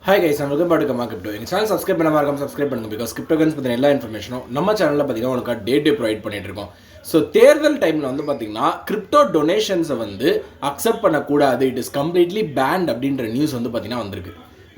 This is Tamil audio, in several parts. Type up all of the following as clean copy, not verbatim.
ஹாய் கைஸ், நான் வெல்கம் பேக் டு கமா கிரிப்டோ. எங்கள் சேனல் சப்ஸ்கிரைப் பண்ண மறக்காம சப்ஸ்கிரைப் பண்ணுங்க. பிகாஸ் கிரிப்டோகன்ஸ் பற்றின எல்லா இன்ஃபர்மேஷனும் நம்ம சேனலில் பார்த்தீங்கன்னா உங்களுக்கு டே ப்ரொவைட் பண்ணிட்டு இருக்கோம். ஸோ தேர்தல் டைமில் வந்து பார்த்தீங்கன்னா கிரிப்டோ டொனேஷன்ஸை வந்து அக்செப்ட் பண்ணக்கூடாது, இட் இஸ் கம்ப்ளீட்லி பேண்ட் அப்படின்ற நியூஸ் வந்து பார்த்தீங்கன்னா வந்திருக்கு.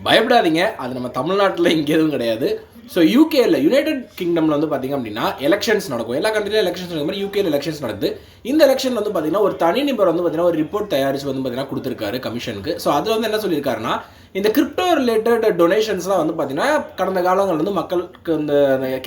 பயப்படாதீங்க, அது நம்ம தமிழ்நாட்டில் இங்கே எதுவும் கிடையாது. ஸோ யூகேல யுனைடெட் கிங்டமில் வந்து பார்த்திங்க அப்படின்னா எலெக்ஷன்ஸ் நடக்கும். எல்லா கண்ட்ரிலும் எலெக்ஷன்ஸ் நடக்கும் மாதிரி யூகேல எலெக்ஷன்ஸ் நடக்குது. இந்த எலெக்ஷன் வந்து பார்த்திங்கன்னா ஒரு தனி நிபர் வந்து பார்த்திங்கன்னா ஒரு ரிப்போர்ட் தயாரித்து வந்து பார்த்திங்கன்னா கொடுத்துருக்காரு கமிஷனுக்கு. ஸோ அதில் வந்து என்ன சொல்லியிருக்காருன்னா, இந்த கிரிப்டோ ரிலேட்டட் டொனேஷன்ஸ்லாம் வந்து பார்த்திங்கன்னா கடந்த காலங்கள் வந்து மக்களுக்கு இந்த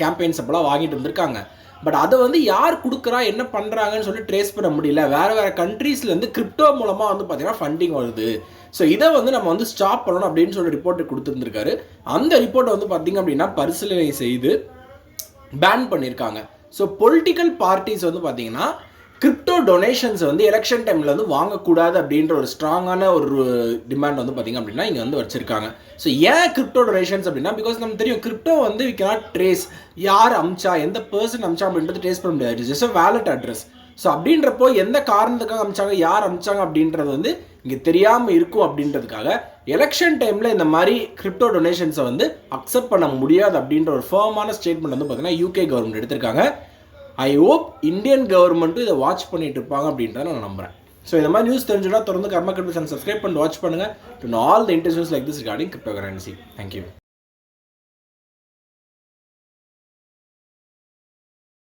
கேம்பெயின்ஸ் அப்போலாம் வாங்கிட்டு வந்திருக்காங்க. பட் அதை வந்து யார் கொடுக்குறா, என்ன பண்ணுறாங்கன்னு சொல்லி ட்ரேஸ் பண்ண முடியல. வேறு கண்ட்ரீஸ்லேருந்து கிரிப்டோ மூலமாக வந்து பார்த்திங்கன்னா ஃபண்டிங் வருது. ஸோ இதை வந்து நம்ம வந்து ஸ்டாப் பண்ணணும் அப்படின்னு சொல்லி ரிப்போர்ட் கொடுத்துருந்துருக்காரு. அந்த ரிப்போர்ட்டை வந்து பார்த்திங்க அப்படின்னா பரிசீலனை செய்து பேன் பண்ணியிருக்காங்க. ஸோ பொலிட்டிக்கல் பார்ட்டிஸ் வந்து பார்த்திங்கன்னா கிரிப்டோ டொனேஷன்ஸ் வந்து எலெக்ஷன் டைமில் வந்து வாங்கக்கூடாது அப்படின்ற ஒரு ஸ்ட்ராங்கான ஒரு டிமாண்ட் வந்து பார்த்திங்க அப்படின்னா இங்கே வந்து வச்சுருக்காங்க. ஸோ ஏன் கிரிப்டோ டொனேஷன்ஸ் அப்படின்னா, பிகாஸ் நமக்கு தெரியும் கிரிப்டோ வந்து வி கேனாட் ட்ரேஸ் யார் அமிச்சா, எந்த பர்சன் அமிச்சா அப்படின்றது ட்ரேஸ் பண்ண முடியாது. It's just a wallet address. So அப்படின்றப்போ எந்த காரணத்துக்காக அமிச்சாங்க, யார் அமிச்சாங்க அப்படின்றது வந்து இங்கே தெரியாமல் இருக்கும். அப்படின்றதுக்காக எலெக்ஷன் டைமில் இந்த மாதிரி கிரிப்டோ டொனேஷன்ஸை வந்து அக்செப்ட் பண்ண முடியாது அப்படின்ற ஒரு ஃபர்மான ஸ்டேட்மெண்ட் வந்து பார்த்தீங்கன்னா யூகே கவர்மெண்ட் எடுத்திருக்காங்க. ஐ ஹோப் இந்தியன் கவர்மெண்ட்டும் இதை வாட்ச் பண்ணிட்டு இருப்பாங்க அப்படின்றத நான் நம்புகிறேன். ஸோ இந்த மாதிரி நியூஸ் தெரிஞ்சுன்னா தொடர்ந்து கர்மா கிரிப்டோ சேனல் சப்ஸ்கிரைப் பண்ணி வாட்ச் பண்ணுங்கள். To all the interviews like this regarding crypto currency. Thank you.